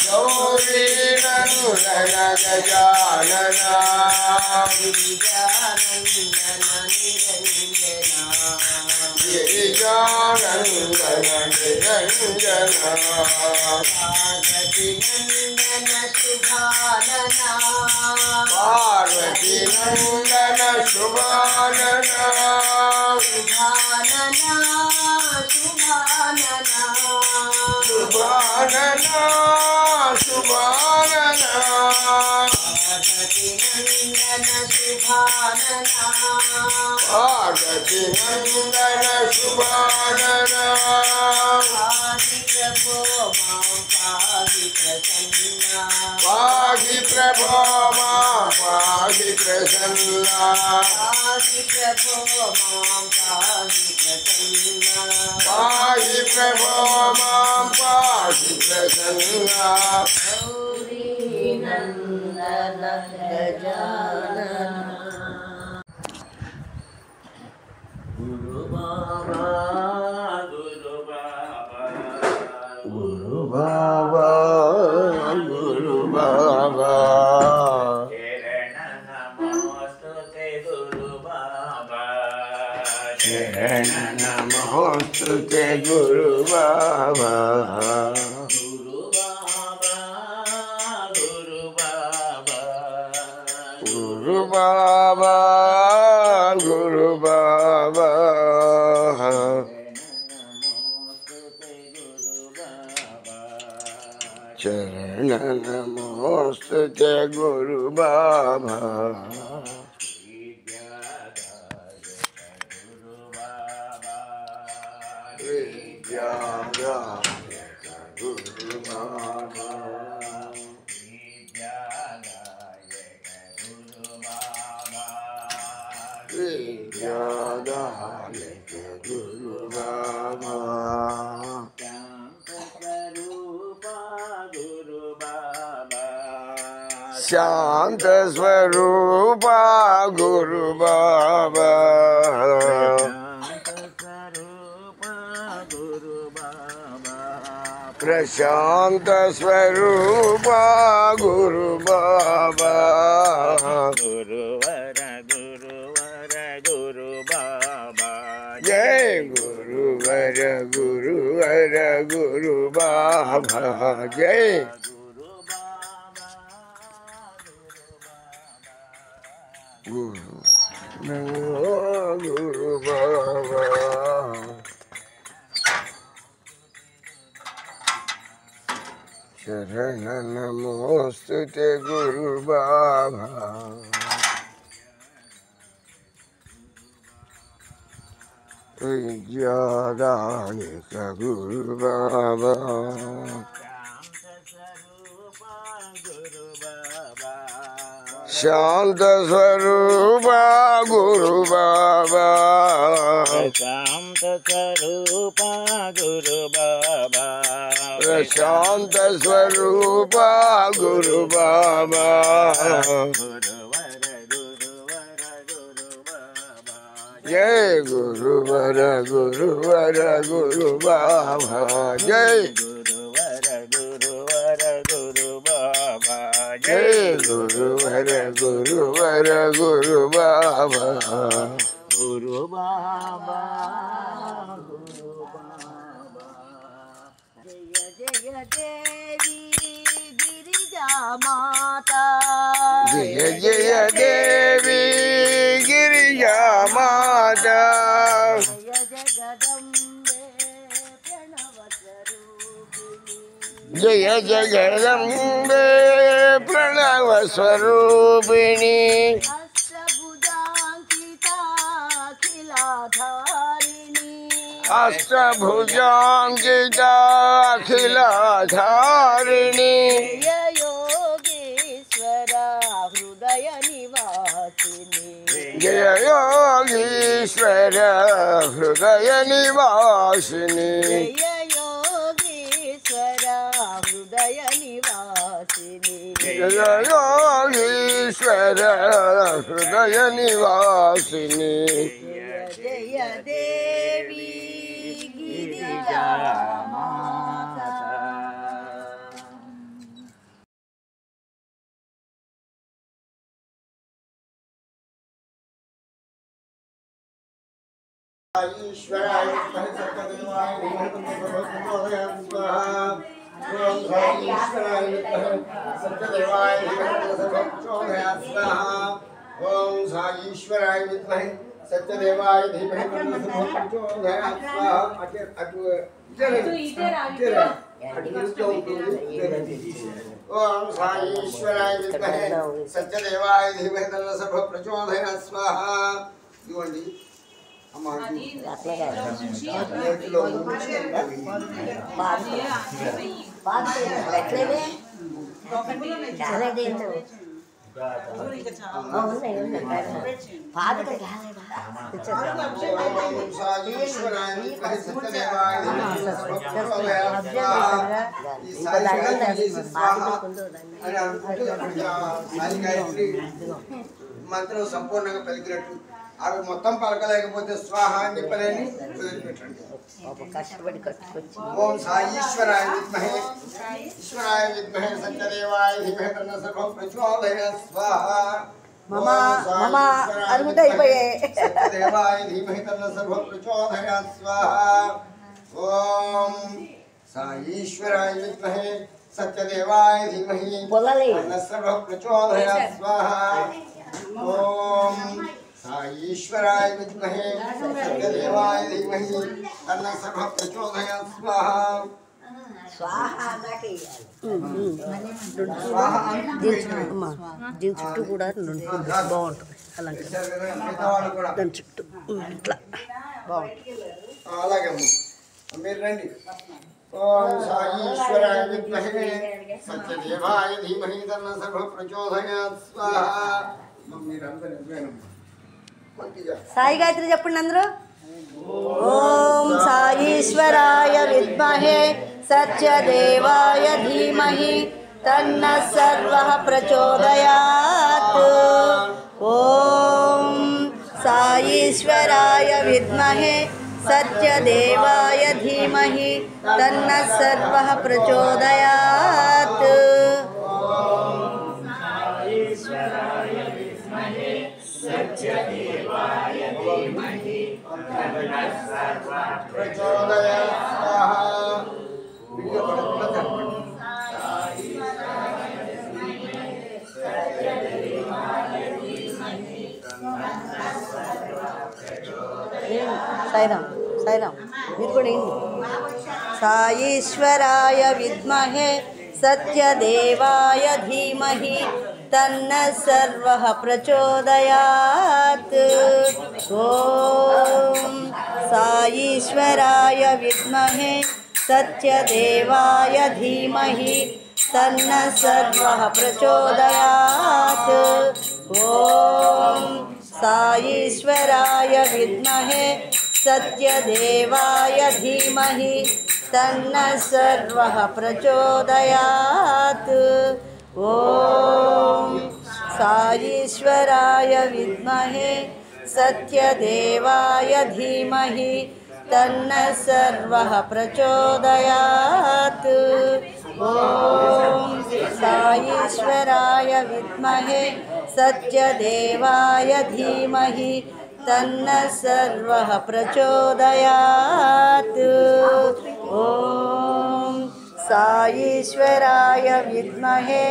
गौरी नंदन गजानना गिरिजानंदन निरंजना पार्वती नंदन शुभानना पार्वती नंदन शुभानना शुभानना शुभानना शुभानना शुभानना पार्वती नंदन शुभानना पार्वती नंदन शुभानना पाहि प्रभो मां पाहि प्रसन्ना पाहि प्रभो मां पाहि प्रभो मां पाहि प्रसन्ना गौरी नंदन गजानन गुरु बाबा गुरु बाबा गुरु बाबा गुरु बाबा शरण नमोस्तुते गुरु बाबा शरण नमोस्तुते गुरु बाबा गुरु बाबा गुरु बाबा गुरु बाबा गुरु बाबा चरण नमोस्तुते गुरु बाबा विद्यादायक गुरु बाबा विद्यादायक गुरु बाबा विद्यादायक गुरु बाबा शांत स्वरूपा गुरु बाबा प्रशांत स्वरूपा गुरु बाबा गुरुवर गुरुवर गुरु बाबा जय गुरुवर गुरुवर गुरु बाबा जय गुरु गुरु बाबा शरण नमोस्तुते गुरु बाबा विद्यादायक गुरु बाबा शांत स्वरूपा गुरु बाबा शांत स्वरूपा गुरु बाबा शांत स्वरूपा गुरु बाबा जय गुरुवर गुरुवर गुरु बाबा जय जय गुरुवर गुरुवर गुरु बाबा गुरु बाबा गुरु बाबा जय जय देवी गिरिजा माता जय जय देवी गिरिजा माता जय जगदम्बे प्रणव स्वरूपिणी जय जगदम्बे प्रणव स्वरूपिणी अष्टभुजांकिता अखिलाधारिणी योगेश्वरा हृदय निवासिनी जय योगीश्वर हृदय निवासिनी हृदय निवासिनी जय योगीश्वर हृदय निवासिनी जय देवी गिरिजा माता ఈశ్వరాయ సత్యదేవాయ ఓం ఈశ్వరాయ సత్యదేవాయ ఓం ఈశ్వరాయ విద్మహే సత్యదేవాయ ధీమహి ప్రచోదయాత్ స్వాహా అటు ఓం ఈశ్వరాయ విద్మహే సత్యదేవాయ ధీమహి ప్రచోదయాత్ స్వాహా ఇవ్వండి అమ్మా మంత్రం సంపూర్ణంగా పలికినట్టు అవి మొత్తం పలకలేకపోతే స్వాహ అని చెప్పలేని వదిలిపెట్టండి. ఓం ఈశ్వరాయ విద్మహే సత్యదేవాయ ధీమహి తన్నో సర్వం ప్రచోదయాత్ స్వాహా సత్యదేవాయ ధీమహి తన్నో సర్వం ప్రచోదయాత్ స్వాహా ఓం ఈశ్వరాయ విద్మహే సత్యదేవాయ ధీమహి తన్నో సర్వం ప్రచోదయాత్ స్వాహా ఓం ఈశ్వరాయ విద్మహే సత్యదేవాయ ధీమహి తన్నో సర్వం ప్రచోదయాత్ స్వాహా దీని చుట్టూ కూడా బాగుంటుంది అలంకరణ దాని చుట్టూ ఇట్లా బాగుంటుంది. అలాగే మీరు రండి. ఓం ఈశ్వరాయ విద్మహే సత్యదేవాయ ధీమహి తన్నో సర్వం ప్రచోదయాత్ స్వాహా. సాయి గాయత్రి చెప్పండి అందరూ. ఓం ఈశ్వరాయ విద్మహే సత్యదేవాయ ధీమహి తన్నః సర్వః ప్రచోదయాత్. ఓం ఈశ్వరాయ విద్మహే సత్యదేవాయ ధీమహి తన్నః సర్వః ప్రచోదయాత్. సత్యదేవాయ ధీమహి తన్నః సర్వః ప్రచోదయాత్ స్వాహా. సాయిరామ్ సాయిరామ్ మీరు కూడా ఏంటి. ఈశ్వరాయ విద్మహే సత్యదేవాయ ధీమహి తన్నః సర్వః ప్రచోదయాత్. ఓం ఈశ్వరాయ విద్మహే సత్యదేవాయ ధీమహి తన్నః సర్వః ప్రచోదయాత్. ఓం ఈశ్వరాయ విద్మహే సత్యదేవాయ ధీమహి తన్నః సర్వః ప్రచోదయాత్. ఓం ఈశ్వరాయ విద్మహే సత్యదేవాయ ధీమహి తన్నః సర్వః ప్రచోదయాత్. ఓం ఈశ్వరాయ విద్మహే సత్యదేవాయ ధీమహి తన్నః సర్వః ప్రచోదయాత్. ఓం ఈశ్వరాయ విద్మహే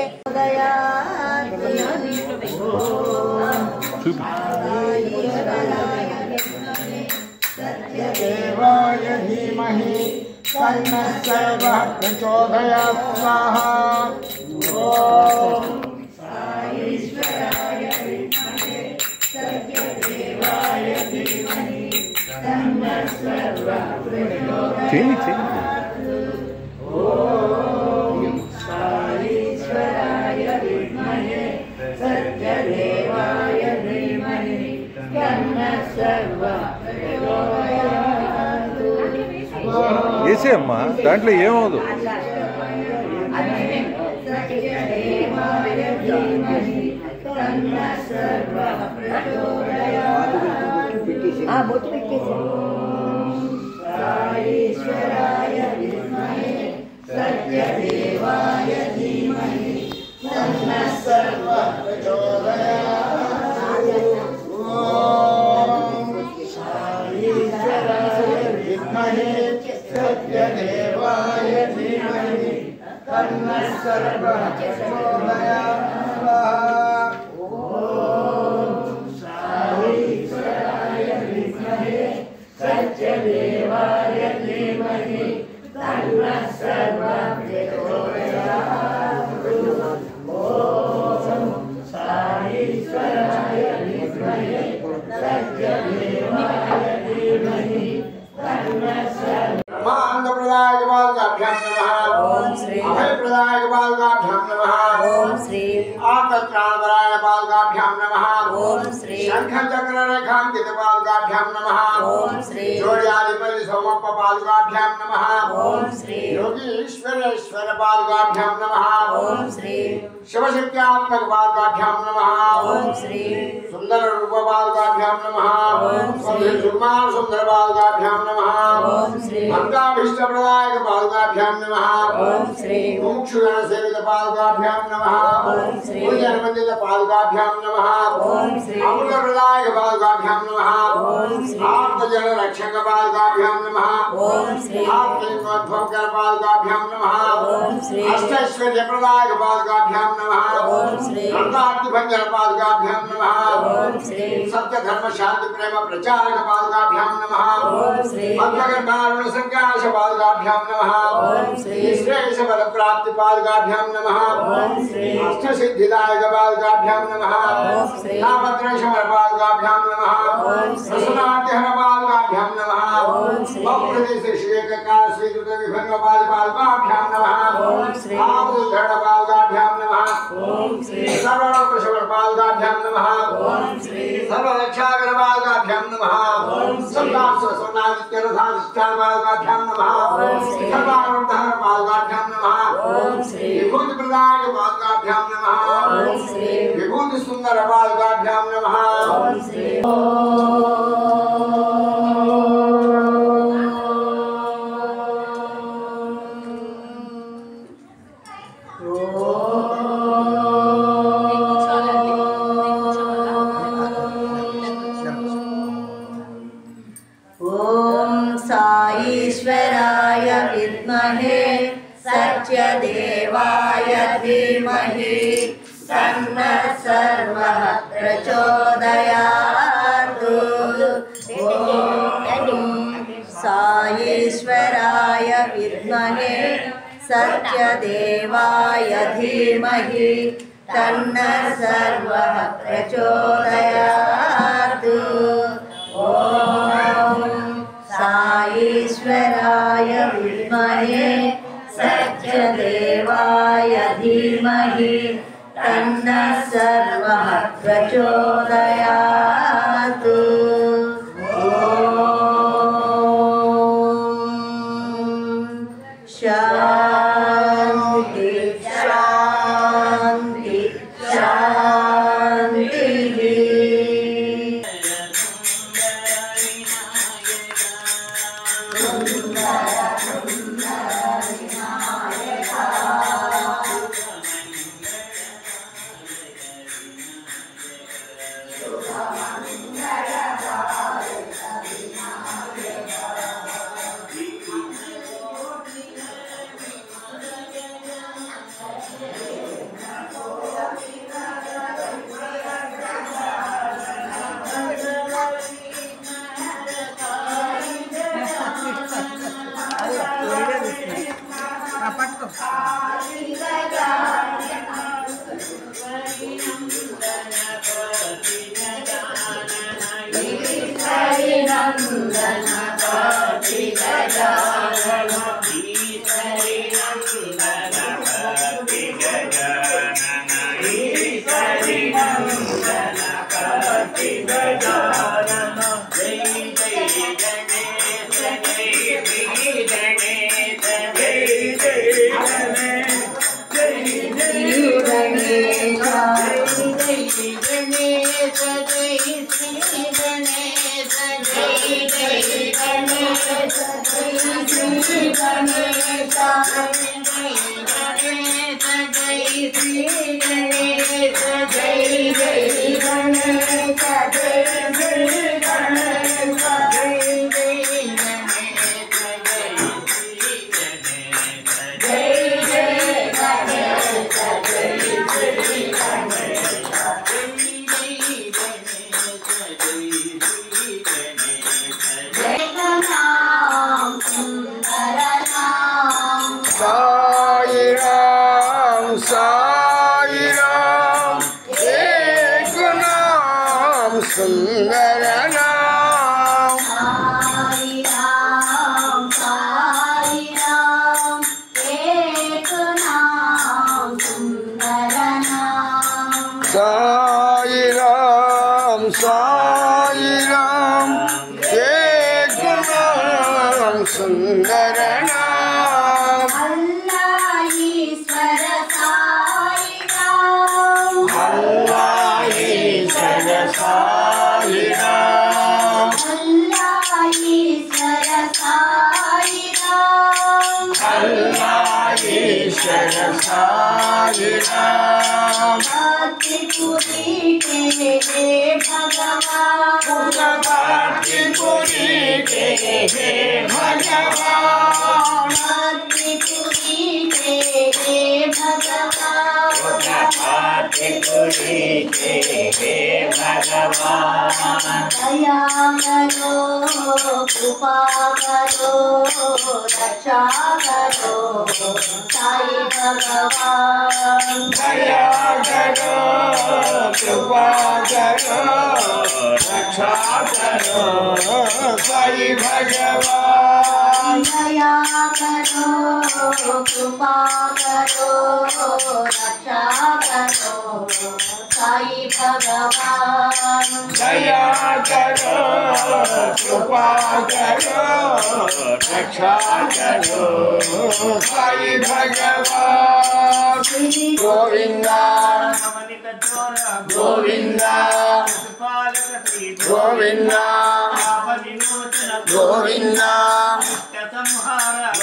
సత్యదేవాయ ధీమహి తన్నః సర్వః ప్రచోదయాత్ స్వాహా. ఓం ఈశ్వరాయ విద్మహే సత్యదేవాయ ధీమహి తన్నః సర్వః ప్రచోదయాత్. ఓం ఈశ్వరాయ విద్మహే సత్యదేవాయ ధీమహి తన్నః సర్వః ప్రచోదయాత్. వేసే అమ్మా దాంట్లో ఏమవుదు. సత్యదేవాయ ధీమహి తన్నః సర్వః ప్రచోదయాత్. బొట్టు పెట్టేసి ఈశ్వరాయ విద్మహే సత్యదేవాయ ధీమహి తన్నః సర్వః ప్రచోదయాత్. ఓం ఈశ్వరాయ विद्महे सत्यदेवाय धीमहि तन्नः सर्वः प्रचोदयात्। साईश्वराय विद्महे सत्यदेवाय धीमहि तन्नः सर्वः प्रचोदयात्। ओम साईश्वराय विद्महे सत्यदेवाय धीमहि तन्नः सर्वः। ब्रह्मानंदप्रदाय बालकाभ्यां नमः। ओम श्री अभयप्रदाय बालकाभ्यां नमः। ओम श्री आतत्राणपराय बालकाभ्यां नमः। ओम श्री शंखचक्ररेखांकित बालकाभ्यां नमः। ओम श्री जोड्यादिपल्लि सोमप्प बालकाभ्यां नमः। ओम श्री योगीश्वरेश्वर बालकाभ्यां नमः। ओम श्री शिवशक्त्यात्मक बालकाभ्यां नमः। ओम श्री सुंदर रूप बालकाभ्यां नमः। ओम श्री सुकुमार सुंदर बालकाभ्यां नमः। ओम श्री भक्ताभीष्ट प्रदायक बालकाभ्यां नमः। ओम श्री मुमुक्षुगण सेवित बालकाभ्यां नमः। ओम श्री पूजनवंदित बालकाभ्यां नमः। ओम श्री अमृत प्रदायक बालकाभ्यां नमः। ओम श्री आत्मजन रक्षक बालकाभ्यां नमः। ओम श्री आत्मोद्भवकर बालकाभ्यां नमः। ओम श्री अष्टैश्वर्य प्रदायक बालकाभ्यां नमः। ओम श्री भक्तार्तिभंजन बालकाभ्यां नमः। ओम श्री सत्य धर्म शांति प्रेम प्रचारक बालकाभ्यां नमः। ओम श्री पद्मगर्भारुण संकाश बालकाभ्यां नमः। ओम श्री श्रेयस बल प्राप्ति बालकाभ्यां नमः। ओम श्री अष्ट सिद्धिदायक बालकाभ्यां नमः। ओम श्री नामत्रयशमर बालकाभ्यां नमः। ओम श्री प्रसन्नार्तिहर बालकाभ्यां नमः। ओम श्री बहुप्रदेश श्रीकाल श्रीकृत विभंग बालकाभ्यां नमः। ओम श्री आबुधरण बालकाभ्यां नमः। ओम श्री सर्वलोकशमर बालकाभ्यां नमः। ओम श्री सर्वरक्षाकर बालकाभ्यां नमः। ओम श्री सोनादित्य रथाधिष्ठान बालकाभ्यां नमः। ओम श्री सर्वानंदहर बालकाभ्यां नमः। ओम श्री विभूति प्रदायक बालकाभ्यां नमः। ओम श्री विभूति सुंदर बालकाभ्यां नमः। ओम श्री साईश्वराय विद्महे सत्यदेवाय धीमहि तन्नः सर्वः प्रचोदयात्। साईश्वराय विद्महे सत्यदेवाय धीमहि तन्नः सर्वः प्रचोदयात्। साईश्वराय विद्महे सत्यदेवाय धीमहि तन्नः सर्वः प्रचोदयात्। शान्ति शान्ति शान्तिः। नाम सुंदर नाम अल्लाह ईश्वर साई राम अल्लाह ईश्वर साई राम अल्लाह ईश्वर साई राम अल्लाह ईश्वर साई राम भक्ति पूरी के हे भगवान भक्ति पूरी के हे भगवान भक्ति पूरी के हे भगवान भक्ति पूरी के हे भगवान दया करो कृपा करो रक्षा करो साई भगवान दया करो कृपा करो रक्षा करो साई भगवान दया करो कृपा करो रक्षा करो साई भगवान दया करो कृपा करो रक्षा करो साई भगवान गोविंदा गोविंदा गोविंदा गोविंदा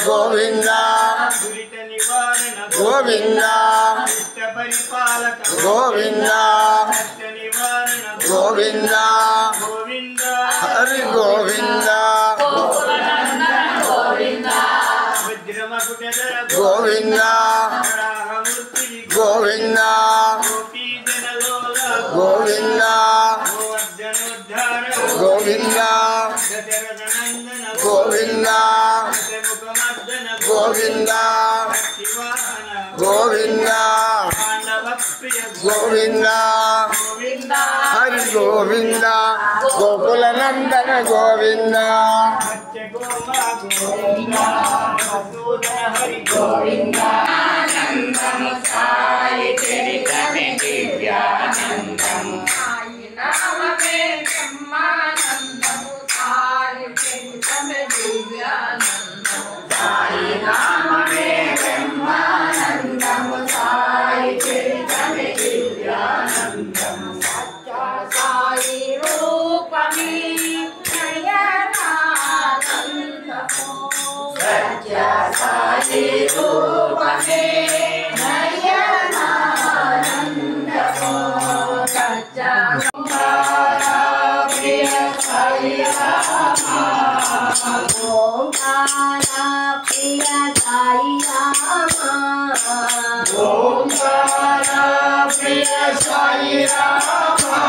गोविंदा गोविंदा गोविंदा गोविंदा हरि गोविंदा गोविंदा गोविंदा गोविंदा गोविंदा गोविंदा गोविंदा गोविंदा गोविंदा हरि गोविंदा गोकुल नंदन गोविंदा आनंदम साई चरितमे दिव्यानंदम साई नाम में ब्रह्मानंदम साई चरितमे दिव्यानंदम साई नाम में ब्रह्मानंदम साई चरितमे दिव्यानंदम सच्चा साई रूप में नयनानंद सच्चा साई रूप में नयनानंद सच्चा तुम्हारा प्रिय साई रामा ओंकारा प्रिय साई रामा ओंकारा प्रिय साई रामा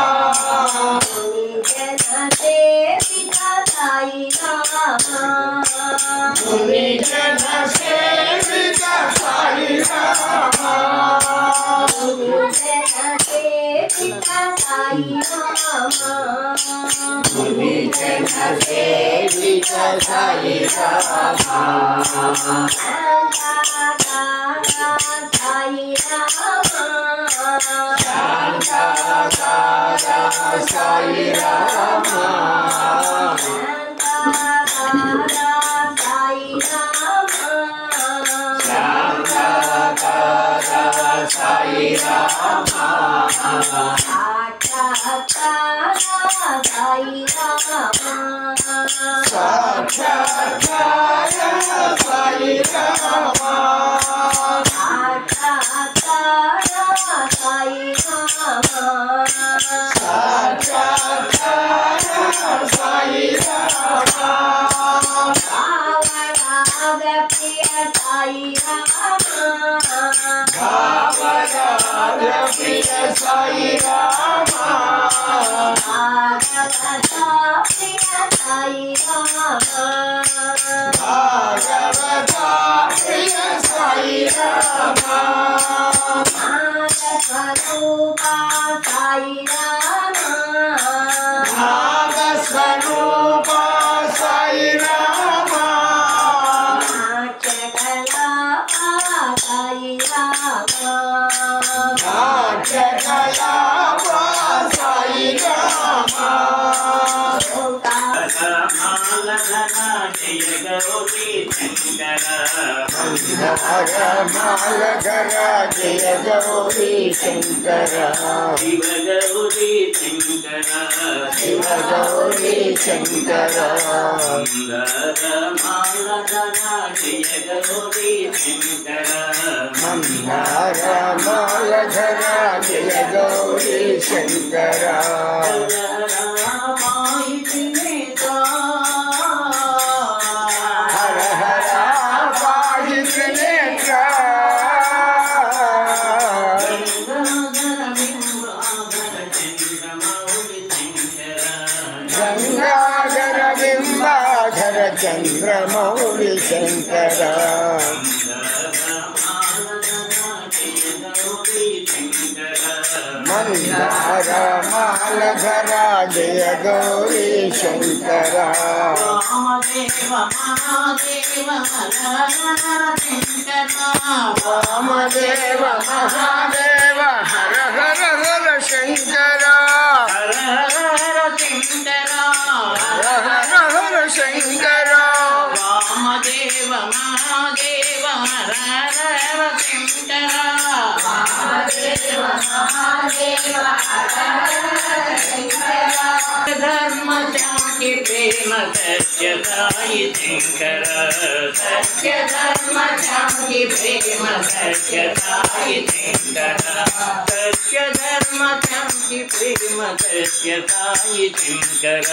जन सेविता साई रामा मुनि जन सेविता साई रामा मुनि जन सेविता साई रामा मुनि जन सेविता साई रामा साई रामा साई रामा साई रामा साई रामा साई रामा साक्षात्कार साई रामा साक्षात्कार साई रामा साक्षात्कार साई रामा भावराग प्रिय साई रामा भावराग प्रिय साई रामा भागवता प्रिय साई रामा भागवता प्रिय साई रामा भागस्वरूपा साई रामा भागस्वरूपा साई रामा नाट्यकला साई रामा नाट्यकला साई रामा జయ గౌరీ శంకర మాలధర జయ గౌరీ శంకర శివ గౌరీ శంకర శివ గౌరీ శంకర మాలధర జయ గౌరీ శంకర మందార మాలధర జయ గౌరీ శంకర హర హర పాహి త్రినేత్ర గంగాధర బింబాధర చంద్రమౌళి శంకర మందార మాలధర జయ గౌరీ శంకర వామదేవ మహాదేవ హర హర హర శంకర హర హర హర శంకర వామదేవ మహాదేవ హర హర శంకర ధర్మ శాంతి ప్రేమ సత్య సాయి శంకర సత్య ధర్మ శాంతి ప్రేమ సత్య సాయి శంకర సత్య ధర్మ శాంతి ప్రేమ సత్య సాయి శంకర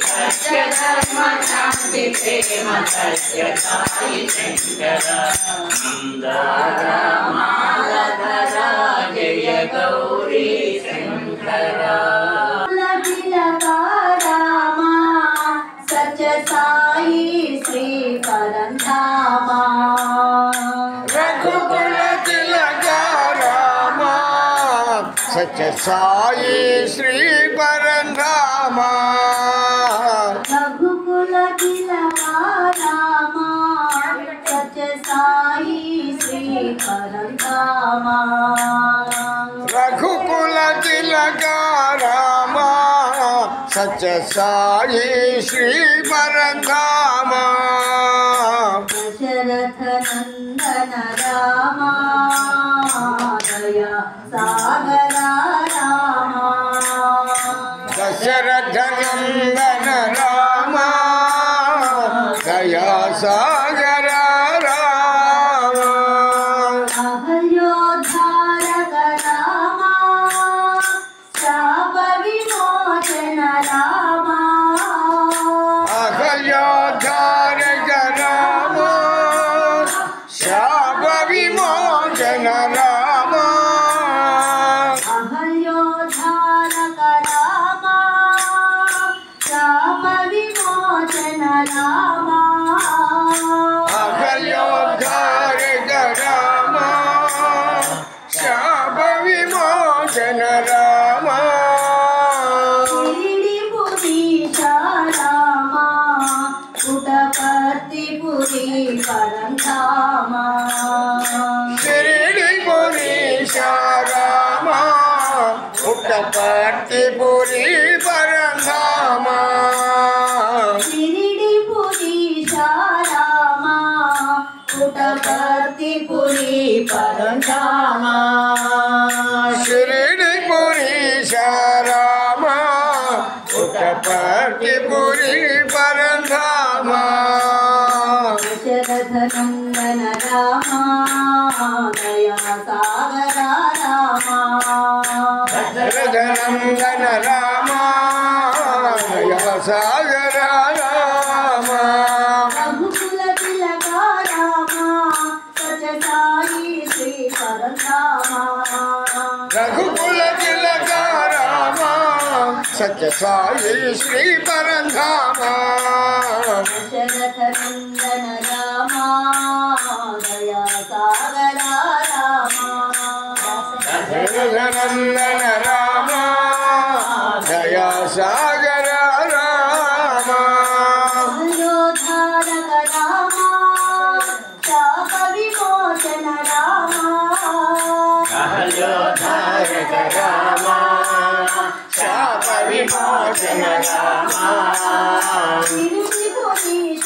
సత్య ధర్మ శాంతి ప్రేమ సత్య సాయి శంకర మందార మాలధర జయ గౌరీ శంకర సత్య సాయి శ్రీ పరంధామా రఘుకుల తిలక రామ సత్య సాయి శ్రీ పరంధామ రఘుకుల తిలక రామ సత్య సాయి శ్రీ పరంధామా రఘుకుల తిలక రామ సత్య సాయి శ్రీ పరంధామ దశరథ నందన రామ దయా సాగర రామ దశరథ నందన రామ దయా సాగర రామ అహల్యోద్ధారక రామ శాప విమోచన రామ అహల్యోద్ధారక రామ శాప విమోచన రామ అహల్యోద్ధారక రామ శాప విమోచన రామ అహల్యోద్ధారక రామ శాప విమోచన రామ పురీశ రామ పుటపర్తిపురి పరంధామ శిరిడిపురీశ రామ పుట్టపర్తిపురి పరంధామ పురీశ రామ పుటపర్తిపురి పరంధామ శిరిడిపురీశ రామ పుట్టపర్తిపురి పరంధామ దశరథ నందన రామ దయా సాగర రామ దశరథనందన రామ దయా సాగర రామ రఘుకుల తిలక రామ సత్య సాయి శ్రీ పరంధామ రఘుకుల తిలక రామ సత్య సాయి శ్రీ పరంధామ దశరథ నందన రామ దయా సాగర రామ దశరథనందన రామ దయా సాగర రామ అహల్యోద్ధారక రామ శాప విమోచన రామ అహల్యోద్ధారక రామ శాప విమోచన రామ తిరుపతిపురీశ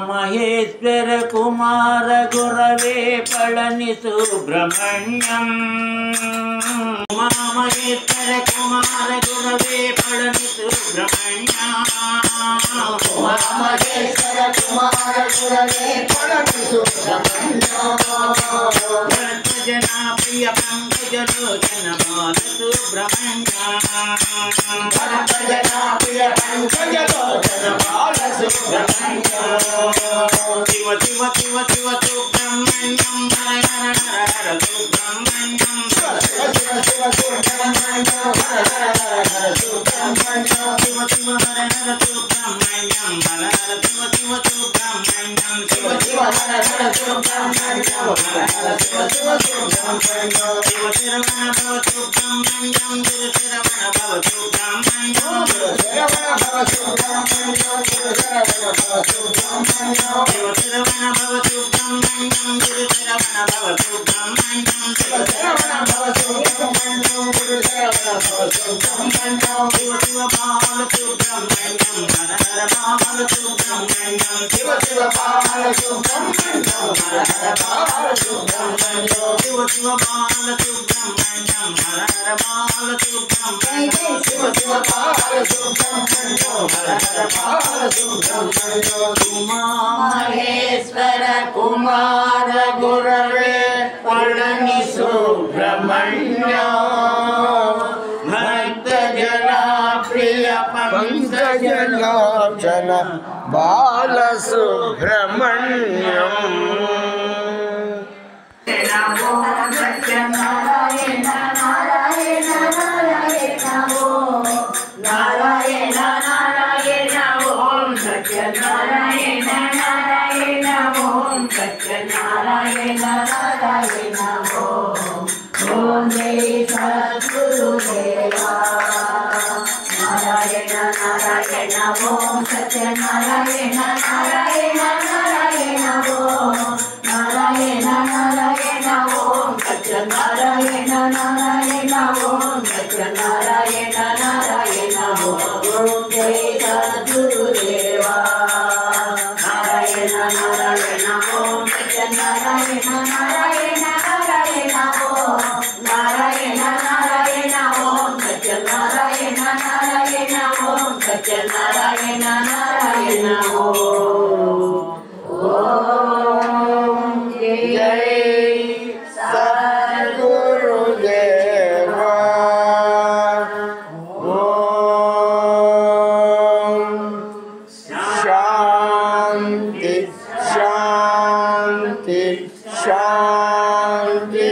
మహేశ్వర కుమార గురవే పళని సుబ్రహ్మణ్యం మహేశ్వర కుమార గురవే పళని సుబ్రహ్మణ్యం మహేశ్వర కుమార గురవే పళని సుబ్రహ్మణ్యం జనా ప్రియ పంకజలోచన బాల సుబ్రహ్మణ్యం జనా ప్రియ పంకజలోచన బాల సుబ్రహ్మణ్యం శివ శివ శివ శివ సుబ్రహ్మణ్యం హర హర హర హర సుబ్రహ్మణ్యం శివ శివ శివ సుబ్రహ్మణ్యం హర హర హర సుబ్రహ్మణ్యం శివ శివ హర హర సుబ్రహ్మణ్యం హర హర శివ శివ సుబ్రహ్మణ్యం శివ శివ హర హర సుబ్రహ్మణ్యం హర హర శివ శివ సుబ్రహ్మణ్యం శివ శరవణ భవ సుబ్రహ్మణ్యం గురు శరవణ భవ సుబ్రహ్మణ్యం శరవణ భవ సుబ్రహ్మణ్యం గురు శరవణ భవ సుబ్రహ్మణ్యం శివ శరవణ భవ సుబ్రహ్మణ్యం గురు శరవణ భవ సుబ్రహ్మణ్యం శివ శరవణ భవ సుబ్రహ్మణ్యం గురు శరవణ భవ సుబ్రహ్మణ్యం శివ శివ బాల సుబ్రహ్మణ్యం హర హర బాల సుబ్రహ్మణ్యం శివ శివ బాల సుబ్రహ్మణ్యం హర హర బాల సుబ్రహ్మణ్యం శివ శివ బాల సుబ్రహ్మణ్యం హర హర బాల సుబ్రహ్మణ్యం శివ శివ బాల సుబ్రహ్మణ్యం హర హర బాల సుబ్రహ్మణ్యం మహేశ్వర కుమార గురవే పళని సుబ్రహ్మణ్యం భక్త జనా ప్రియ పంకజలోచన బాల సుబ్రహ్మణ్యం నారాయణ నారాయణ నారాయణ ఓం నారాయణ నారాయణ ఓం సత్యనారాయణ నారాయణ ఓం సత్యనారాయణ నారాయణ ఓం ఓం జై సద్గురుదేవా నారాయణ నారాయణ ఓం సత్యనారాయణ నారాయణ నారాయణ ఓం నారాయణ నారాయణ ఓం సత్యనారాయణ నారాయణ ఓం సత్యనారాయణ నారాయణ ఓం జై సద్గురుదేవా నారాయణ నారాయణ ఓం సత్యనారాయణ నారాయణ నారాయణ ఓం నారాయణ నారాయణ ఓం సత్యనారాయణ నారాయణ ఓం సత్యనారాయణ నారాయణ ఓం జై సద్గురుదేవా ఓం శాంతి శాంతి శాంతి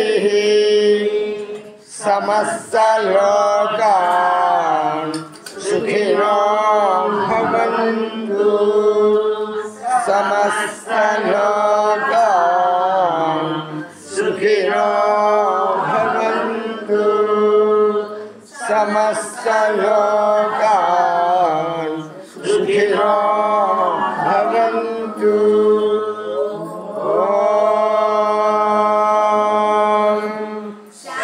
సమస్త లోకాన్ సుఖినో భవంతు సమస్త లోకాన్ సుఖినో భవంతు సమస్త లోకాన్ సుఖినో భవంతు ఓం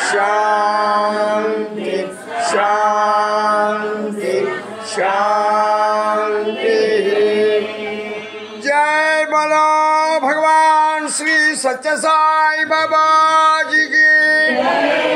శాంతి శాంతి शांति। जय बोलो भगवान श्री सत्य साई बाबा जी की।